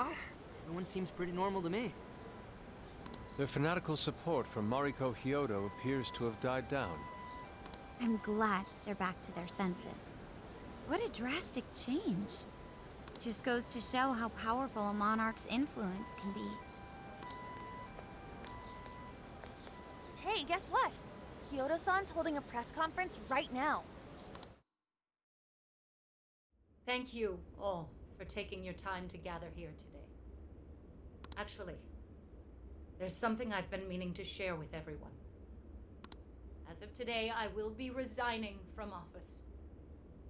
Well, everyone seems pretty normal to me. Their fanatical support for Mariko Hyodo appears to have died down. I'm glad they're back to their senses. What a drastic change. Just goes to show how powerful a monarch's influence can be. Hey, guess what? Kyoto-san's holding a press conference right now. Thank you all for taking your time to gather here today. Actually, there's something I've been meaning to share with everyone. As of today, I will be resigning from office.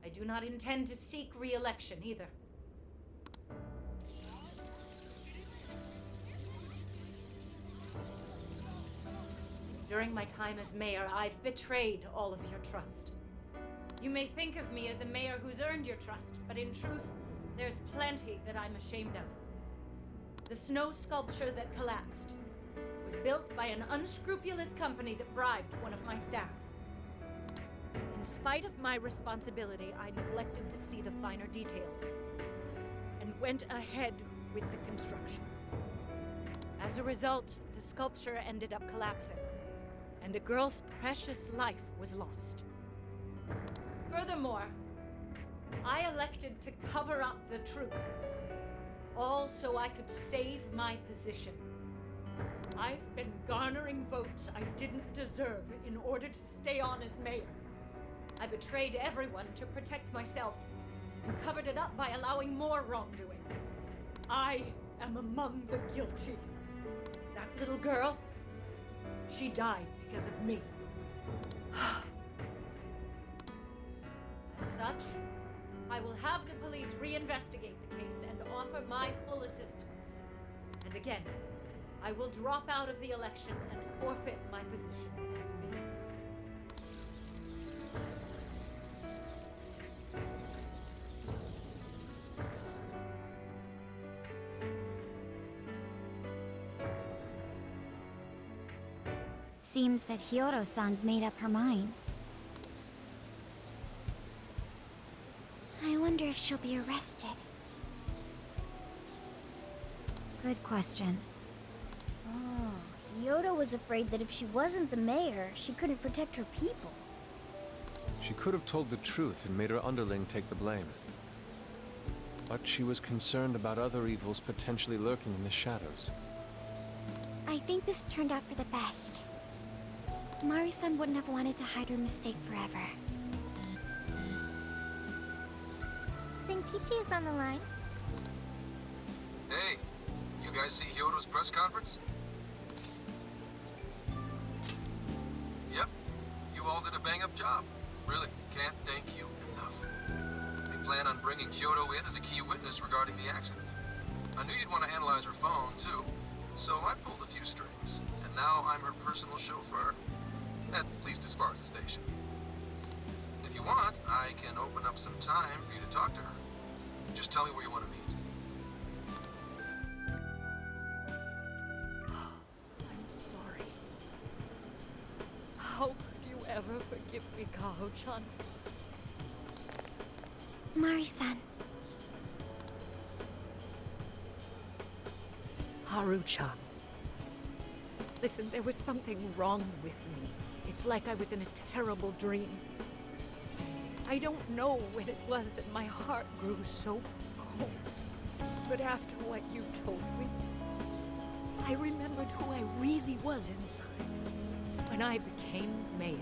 I do not intend to seek re-election either. During my time as mayor, I've betrayed all of your trust. You may think of me as a mayor who's earned your trust, but in truth, there's plenty that I'm ashamed of. The snow sculpture that collapsed was built by an unscrupulous company that bribed one of my staff. In spite of my responsibility, I neglected to see the finer details and went ahead with the construction. As a result, the sculpture ended up collapsing, and a girl's precious life was lost. Furthermore, I elected to cover up the truth, all so I could save my position. I've been garnering votes I didn't deserve in order to stay on as mayor. I betrayed everyone to protect myself and covered it up by allowing more wrongdoing. I am among the guilty. That little girl, she died because of me. As such, I will have the police reinvestigate the case and offer my full assistance. And again, I will drop out of the election and forfeit my position as mayor. Seems that Hyodo-san's made up her mind. I wonder if she'll be arrested. Good question. Oh, Hyodo was afraid that if she wasn't the mayor, she couldn't protect her people. She could have told the truth and made her underling take the blame. But she was concerned about other evils potentially lurking in the shadows. I think this turned out for the best. Mari-san wouldn't have wanted to hide her mistake forever. Zenkichi is on the line. Hey, you guys see Hyodo's press conference? Yep, you all did a bang-up job. Really, can't thank you enough. They plan on bringing Kyoto in as a key witness regarding the accident. I knew you'd want to analyze her phone, too, so I pulled a few strings, and now I'm her personal chauffeur. At least as far as the station. If you want, I can open up some time for you to talk to her. Just tell me where you want to meet. I'm sorry. How could you ever forgive me, Kaho-chan? Mari-san. Haru-chan. Listen, there was something wrong with me. It's like I was in a terrible dream. I don't know when it was that my heart grew so cold. But after what you told me, I remembered who I really was inside. When I became mayor,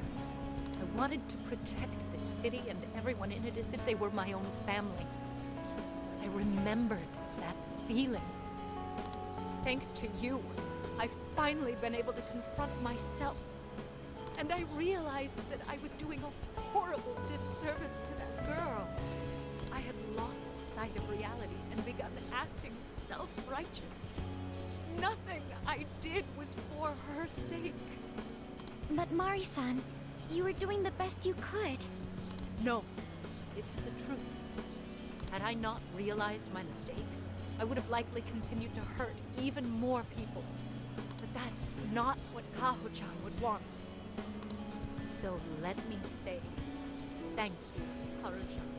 I wanted to protect the city and everyone in it as if they were my own family. I remembered that feeling. Thanks to you, I've finally been able to confront myself. And I realized that I was doing a horrible disservice to that girl. I had lost sight of reality and begun acting self-righteous. Nothing I did was for her sake. But Mari-san, you were doing the best you could. No, it's the truth. Had I not realized my mistake, I would have likely continued to hurt even more people. But that's not what Kaho-chan would want. So let me say, thank you, Haru-chan.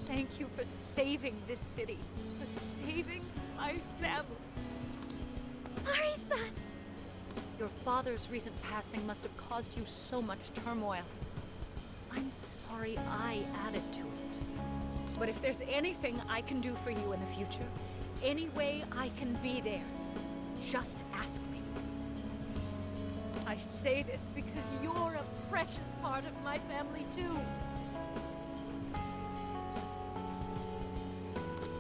Thank you for saving this city, for saving my family. Mari-san! Your father's recent passing must have caused you so much turmoil. I'm sorry I added to it. But if there's anything I can do for you in the future, any way I can be there, just ask me. I say this because you're a precious part of my family, too.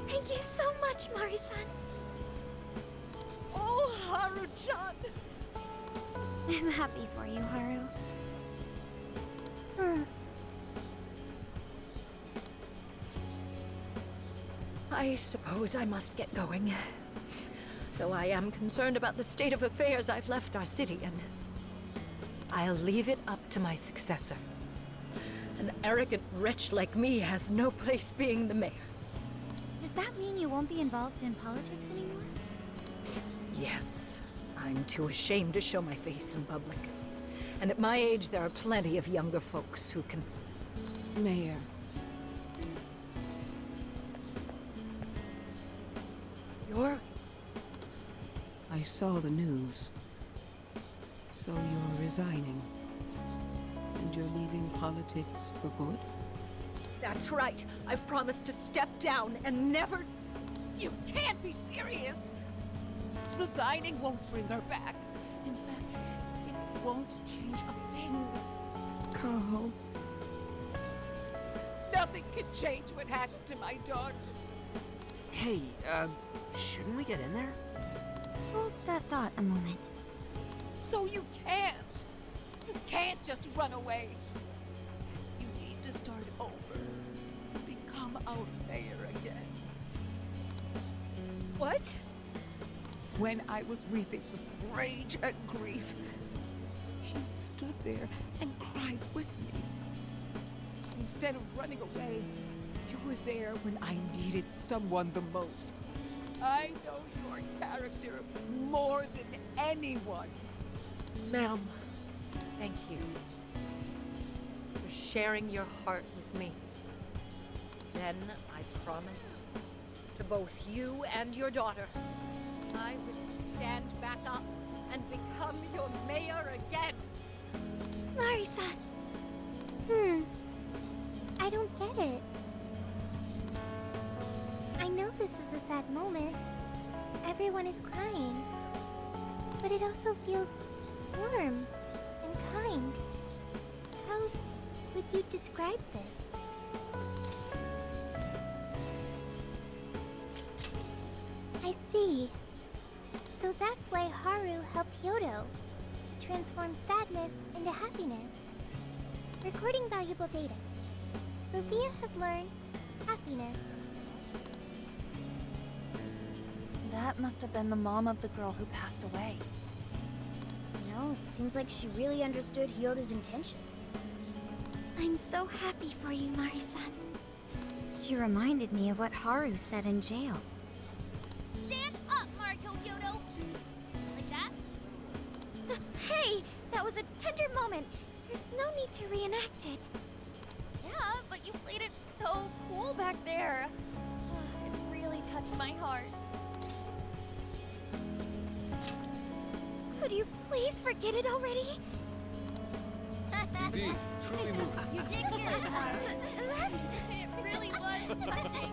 Thank you so much, Mari-san. Oh, Haru-chan! I'm happy for you, Haru. I suppose I must get going. Though I am concerned about the state of affairs I've left our city in. I'll leave it up to my successor. An arrogant wretch like me has no place being the mayor. Does that mean you won't be involved in politics anymore? Yes, I'm too ashamed to show my face in public. And at my age, there are plenty of younger folks who can... Mayor. You're... I saw the news. So you're resigning. And you're leaving politics for good? That's right. I've promised to step down and never... You can't be serious! Resigning won't bring her back. In fact, it won't change a thing. Kaho. Nothing can change what happened to my daughter. Hey, shouldn't we get in there? Hold that thought a moment. So you can't. You can't just run away. You need to start over and become our mayor again. What? When I was weeping with rage and grief, you stood there and cried with me. Instead of running away, you were there when I needed someone the most. I know your character more than anyone. Ma'am, thank you for sharing your heart with me. Then I promise to both you and your daughter, I will stand back up and become your mayor again. Mari-san. I don't get it. I know this is a sad moment. Everyone is crying. But it also feels warm and kind. How would you describe this? I see. So that's why Haru helped Hyodo to transform sadness into happiness. Recording valuable data. Sophia has learned happiness. That must have been the mom of the girl who passed away. You know, it seems like she really understood Hyodo's intentions. I'm so happy for you, Mari-san. She reminded me of what Haru said in jail. Stand up, Mariko Hyodo! Like that? Hey! That was a tender moment. There's no need to reenact it. Yeah, but you played it so cool back there. It really touched my heart. Could you please forget it already? Indeed, truly moving. You did good, Haru. That's... It really was touching.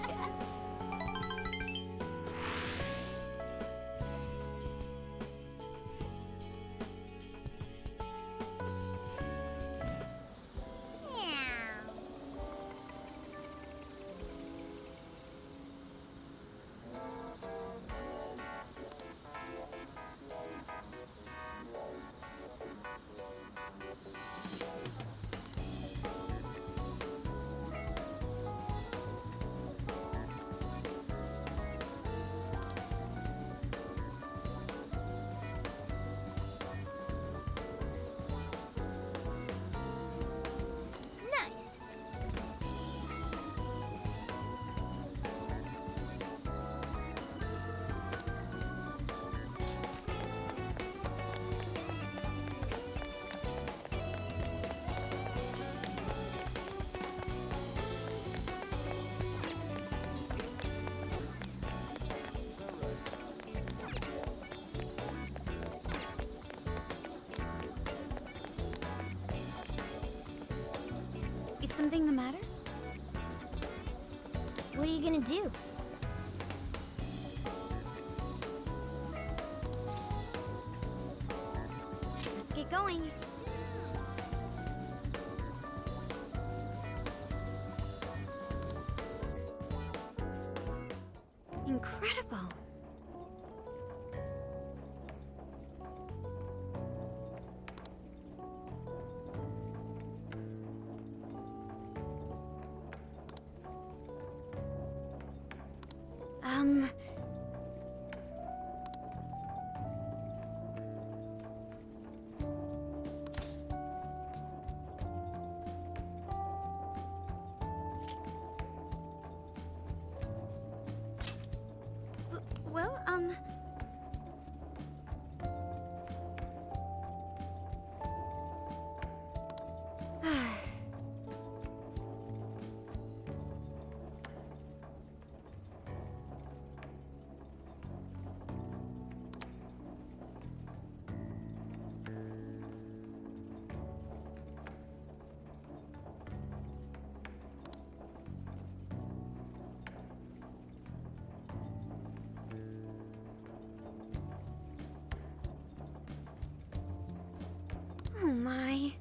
Is something the matter? What are you gonna do? Let's get going. Incredible. Um... Well, oh my.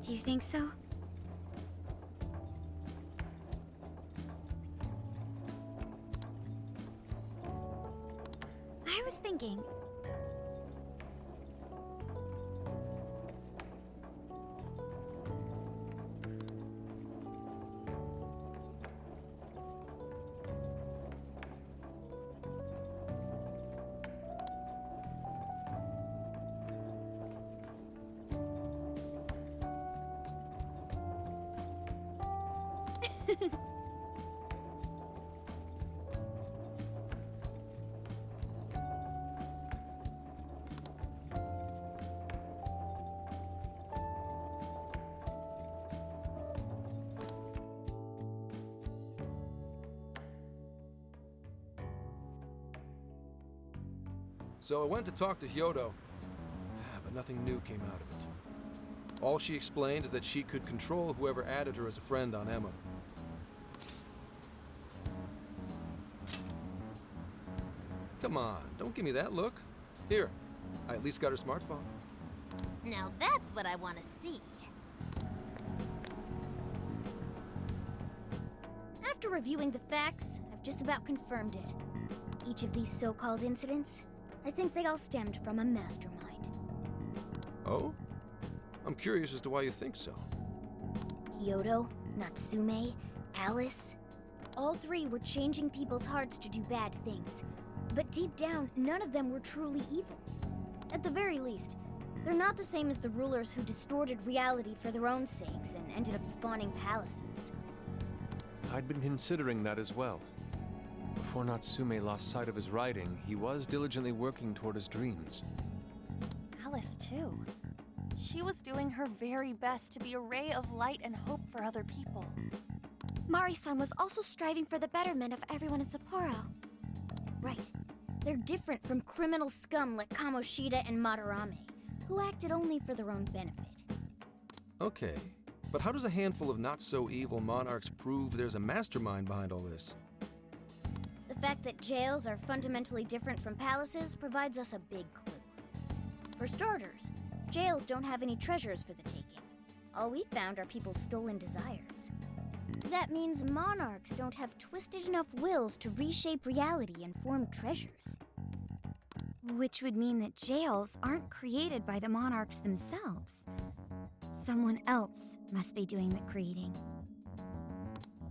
Do you think so? I was thinking. So I went to talk to Hyodo, but nothing new came out of it. All she explained is that she could control whoever added her as a friend on Emma. Come on, don't give me that look. Here, I at least got her smartphone. Now that's what I want to see. After reviewing the facts, I've just about confirmed it. Each of these so-called incidents, I think they all stemmed from a mastermind. Oh? I'm curious as to why you think so. Hyodo, Natsume, Alice. All three were changing people's hearts to do bad things. But deep down, none of them were truly evil. At the very least, they're not the same as the rulers who distorted reality for their own sakes and ended up spawning palaces. I'd been considering that as well. Before Natsume lost sight of his writing, he was diligently working toward his dreams. Alice, too. She was doing her very best to be a ray of light and hope for other people. Mari-san was also striving for the betterment of everyone in Sapporo. Right. They're different from criminal scum like Kamoshida and Madarame, who acted only for their own benefit. Okay, but how does a handful of not-so-evil monarchs prove there's a mastermind behind all this? The fact that jails are fundamentally different from palaces provides us a big clue. For starters, jails don't have any treasures for the taking. All we found are people's stolen desires. That means monarchs don't have twisted enough wills to reshape reality and form treasures. Which would mean that jails aren't created by the monarchs themselves. Someone else must be doing the creating.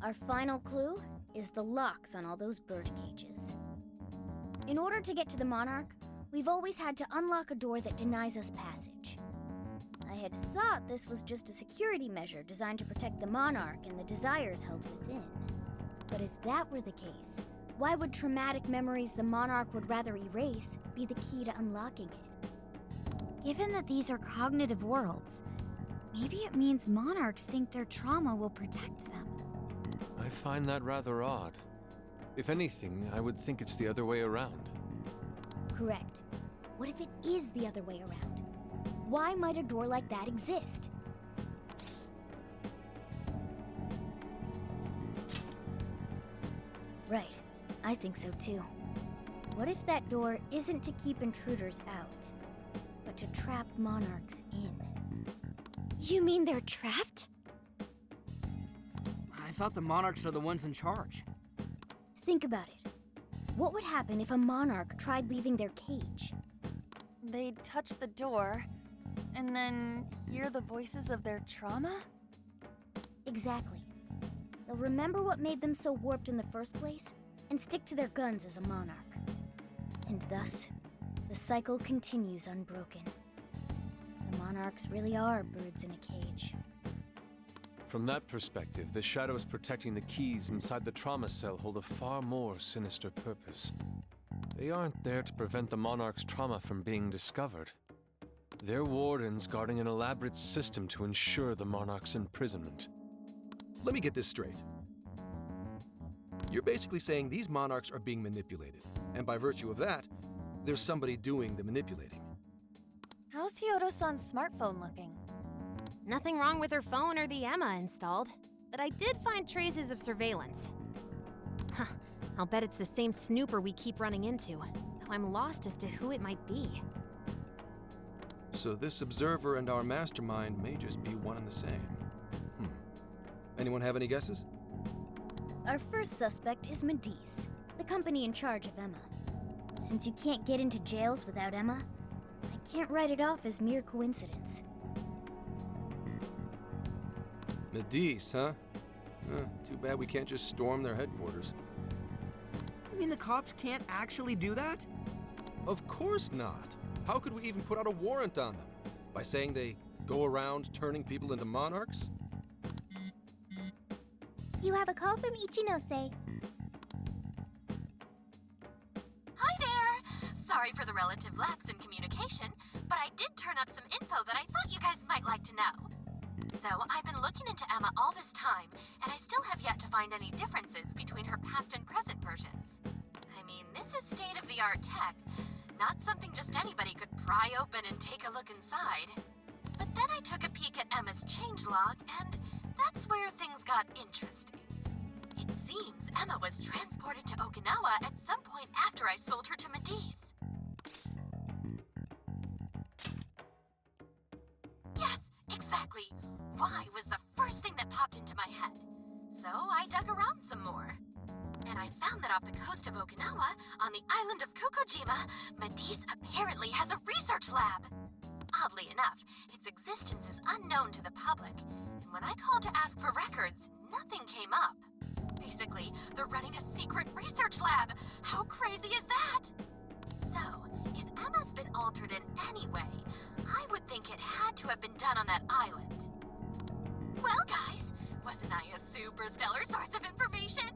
Our final clue is the locks on all those bird cages. In order to get to the monarch, we've always had to unlock a door that denies us passage. I had thought this was just a security measure designed to protect the monarch and the desires held within. But if that were the case, why would traumatic memories the monarch would rather erase be the key to unlocking it? Given that these are cognitive worlds, maybe it means monarchs think their trauma will protect them. I find that rather odd. If anything, I would think it's the other way around. correct. What if it is the other way around? Why might a door like that exist? Right. I think so too. What if that door isn't to keep intruders out, but to trap monarchs in? You mean they're trapped? I thought the monarchs are the ones in charge. Think about it. What would happen if a monarch tried leaving their cage? They'd touch the door, and then hear the voices of their trauma? Exactly. They'll remember what made them so warped in the first place, and stick to their guns as a monarch. And thus, the cycle continues unbroken. The monarchs really are birds in a cage. From that perspective, the shadows protecting the keys inside the trauma cell hold a far more sinister purpose. They aren't there to prevent the Monarch's trauma from being discovered. They're wardens guarding an elaborate system to ensure the Monarch's imprisonment. Let me get this straight. You're basically saying these monarchs are being manipulated, and by virtue of that, there's somebody doing the manipulating. How's Hyodo-san's smartphone looking? Nothing wrong with her phone or the Emma installed, but I did find traces of surveillance. Huh, I'll bet it's the same snooper we keep running into, though I'm lost as to who it might be. So this observer and our mastermind may just be one and the same. Anyone have any guesses? Our first suspect is Medivh, the company in charge of Emma. Since you can't get into jails without Emma, I can't write it off as mere coincidence. Medivh, huh? Too bad we can't just storm their headquarters. You mean the cops can't actually do that? Of course not. How could we even put out a warrant on them? By saying they go around turning people into monarchs? You have a call from Ichinose. Hi there! Sorry for the relative lapse in communication, but I did turn up some info that I thought you guys might like to know. So, I've been looking into Emma all this time, and I still have yet to find any differences between her past and present versions. I mean, this is state-of-the-art tech, not something just anybody could pry open and take a look inside. But then I took a peek at Emma's changelog, and that's where things got interesting. It seems Emma was transported to Okinawa at some point after I sold her to Medivh. Yes, exactly. Why was the first thing that popped into my head. So I dug around some more. And I found that off the coast of Okinawa, on the island of Kokojima, Medivh apparently has a research lab. Oddly enough, its existence is unknown to the public, and when I called to ask for records, nothing came up. Basically, they're running a secret research lab. How crazy is that? So, if Emma's been altered in any way, I would think it had to have been done on that island. Well, guys, wasn't I a super stellar source of information?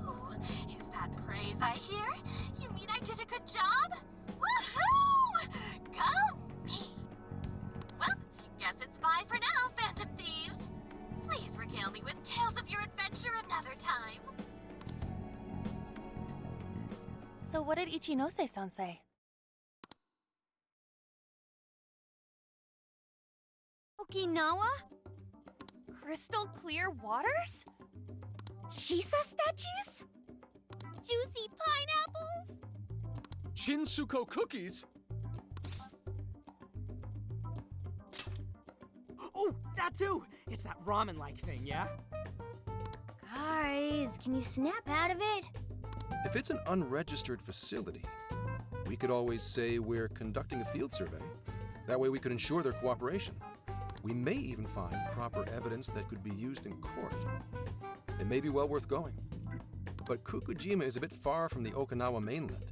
Ooh, is that praise I hear? You mean I did a good job? Woohoo! Go me! Well, guess it's bye for now, Phantom Thieves. Please regale me with tales of your adventure another time. So what did Ichinose-san say? Okinawa? Crystal clear waters? Shisa statues? Juicy pineapples? Shinsuko cookies? Oh, that too! It's that ramen-like thing, yeah? Guys, can you snap out of it? If it's an unregistered facility, we could always say we're conducting a field survey. That way we could ensure their cooperation. We may even find proper evidence that could be used in court. It may be well worth going. But Kokojima is a bit far from the Okinawa mainland.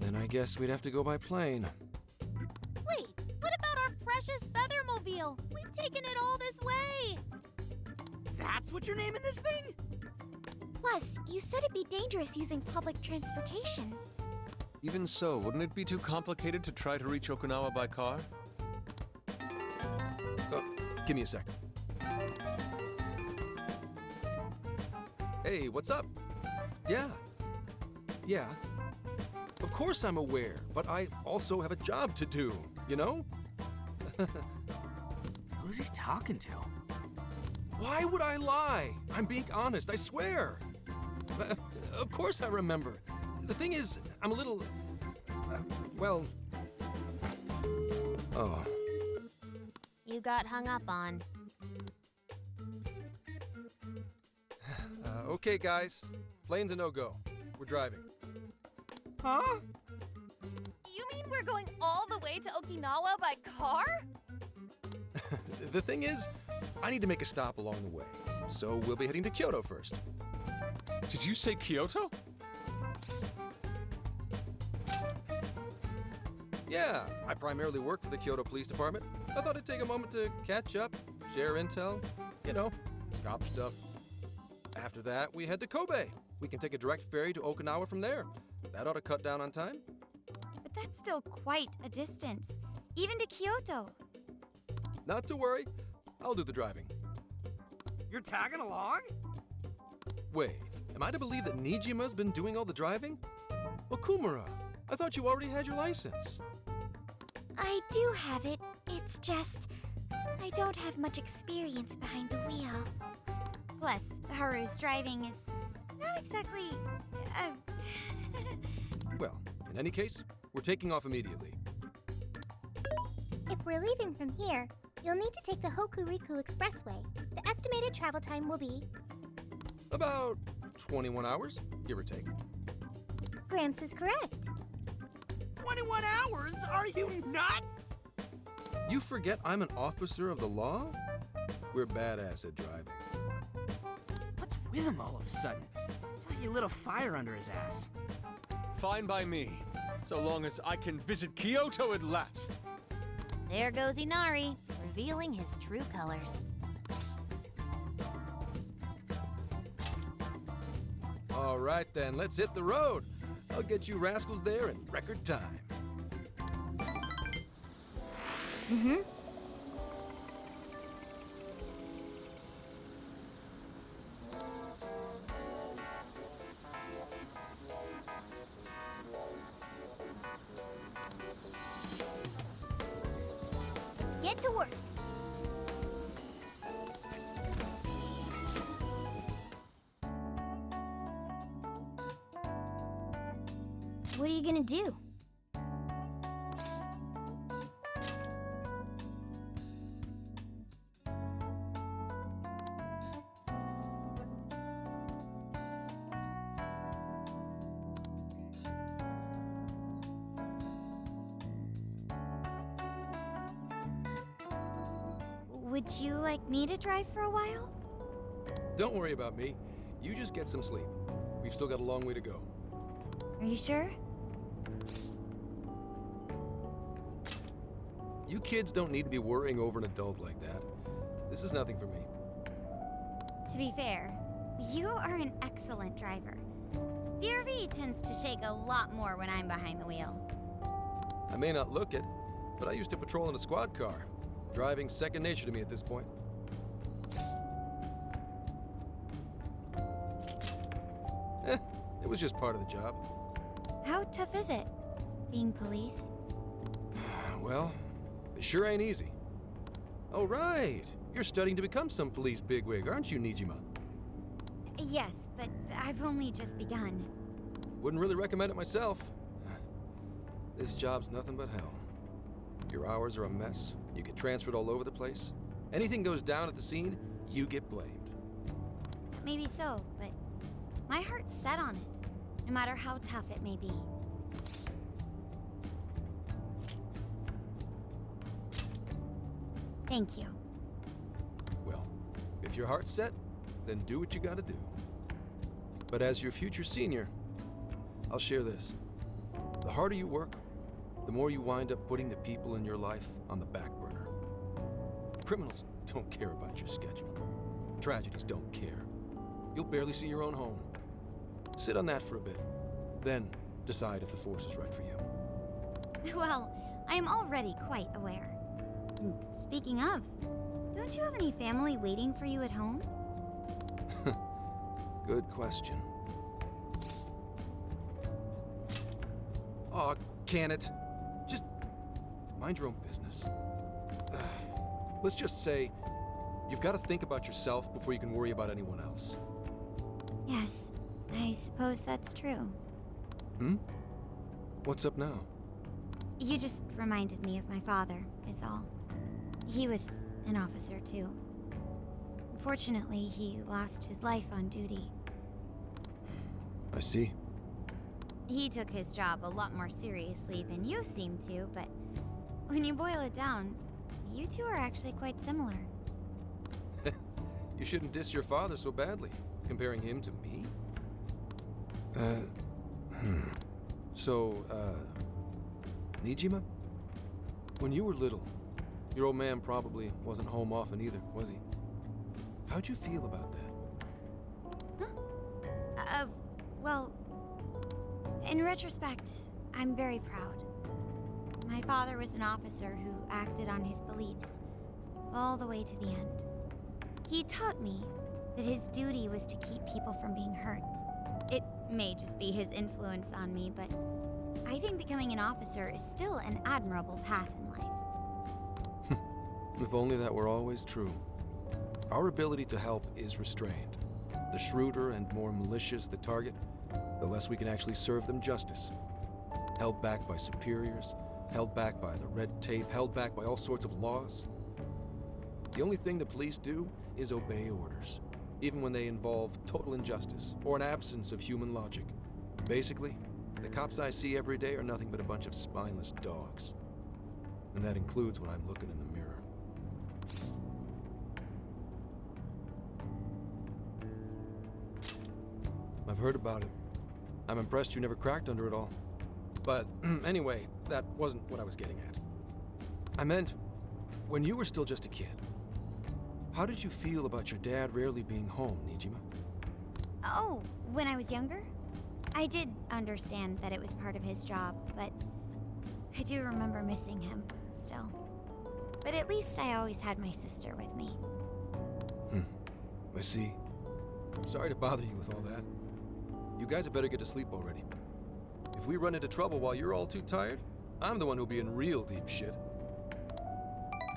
Then I guess we'd have to go by plane. Wait, what about our precious Feathermobile? We've taken it all this way. That's what you're naming this thing? Plus, you said it'd be dangerous using public transportation. Even so, wouldn't it be too complicated to try to reach Okinawa by car? Give me a sec. Hey, what's up? Yeah. Yeah. Of course I'm aware, but I also have a job to do, you know? Who's he talking to? Why would I lie? I'm being honest, I swear. Of course I remember. The thing is, I'm a little... well... Oh. You got hung up on. Okay, guys. Plane's a no-go. We're driving. Huh? You mean we're going all the way to Okinawa by car? The thing is, I need to make a stop along the way. So we'll be heading to Kyoto first. Did you say Kyoto? Yeah, I primarily work for the Kyoto Police Department. I thought I'd take a moment to catch up, share intel, you know, cop stuff. After that, we head to Kobe. We can take a direct ferry to Okinawa from there. That ought to cut down on time. But that's still quite a distance, even to Kyoto. Not to worry, I'll do the driving. You're tagging along? Wait, am I to believe that Nijima's been doing all the driving? Okumura, I thought you already had your license. I do have it. It's just, I don't have much experience behind the wheel. Plus, Haru's driving is not exactly... Well, in any case, we're taking off immediately. If we're leaving from here, you'll need to take the Hokuriku Expressway. The estimated travel time will be... About 21 hours, give or take. Gramps is correct. 21 hours? Are you nuts? You forget I'm an officer of the law? We're badass at driving. What's with him all of a sudden? It's like he lit a fire under his ass. Fine by me, so long as I can visit Kyoto at last. There goes Inari, revealing his true colors. All right then, let's hit the road. I'll get you rascals there in record time. Mm-hmm. Let's get to work. What are you gonna do? Would you like me to drive for a while? Don't worry about me. You just get some sleep. We've still got a long way to go. Are you sure? You kids don't need to be worrying over an adult like that. This is nothing for me. To be fair, you are an excellent driver. The RV tends to shake a lot more when I'm behind the wheel. I may not look it, but I used to patrol in a squad car. Driving's second nature to me at this point. It was just part of the job. How tough is it, being police? Well, it sure ain't easy. Oh, right. You're studying to become some police bigwig, aren't you, Nijima? Yes, but I've only just begun. Wouldn't really recommend it myself. This job's nothing but hell. Your hours are a mess. You get transferred all over the place. Anything goes down at the scene, you get blamed. Maybe so, but my heart's set on it, no matter how tough it may be. Thank you. Well, if your heart's set, then do what you gotta do. But as your future senior, I'll share this. The harder you work, the more you wind up putting the people in your life on the back burner. Criminals don't care about your schedule. Tragedies don't care. You'll barely see your own home. Sit on that for a bit, then decide if the force is right for you. Well, I am already quite aware. And speaking of, don't you have any family waiting for you at home? Good question. Aw, can it? Just mind your own business. Let's just say you've got to think about yourself before you can worry about anyone else. Yes, I suppose that's true. Hmm? What's up now? You just reminded me of my father, is all. He was an officer, too. Unfortunately, he lost his life on duty. I see. He took his job a lot more seriously than you seem to, but when you boil it down, you two are actually quite similar. You shouldn't diss your father so badly, comparing him to me. So, Nijima? When you were little, your old man probably wasn't home often either, was he? How'd you feel about that? Huh? Well, in retrospect, I'm very proud. My father was an officer who acted on his beliefs all the way to the end. He taught me that his duty was to keep people from being hurt. It may just be his influence on me, but I think becoming an officer is still an admirable path in life. If only that were always true. Our ability to help is restrained. The shrewder and more malicious the target, the less we can actually serve them justice. Held back by superiors, held back by the red tape, held back by all sorts of laws. The only thing the police do is obey orders, even when they involve total injustice or an absence of human logic. Basically, the cops I see every day are nothing but a bunch of spineless dogs. And that includes when I'm looking in the mirror. I've heard about it. I'm impressed you never cracked under it all. But anyway, that wasn't what I was getting at. I meant, when you were still just a kid, how did you feel about your dad rarely being home, Nijima? Oh, when I was younger? I did understand that it was part of his job, but I do remember missing him still. But at least I always had my sister with me. I see. Sorry to bother you with all that. You guys had better get to sleep already. If we run into trouble while you're all too tired, I'm the one who'll be in real deep shit.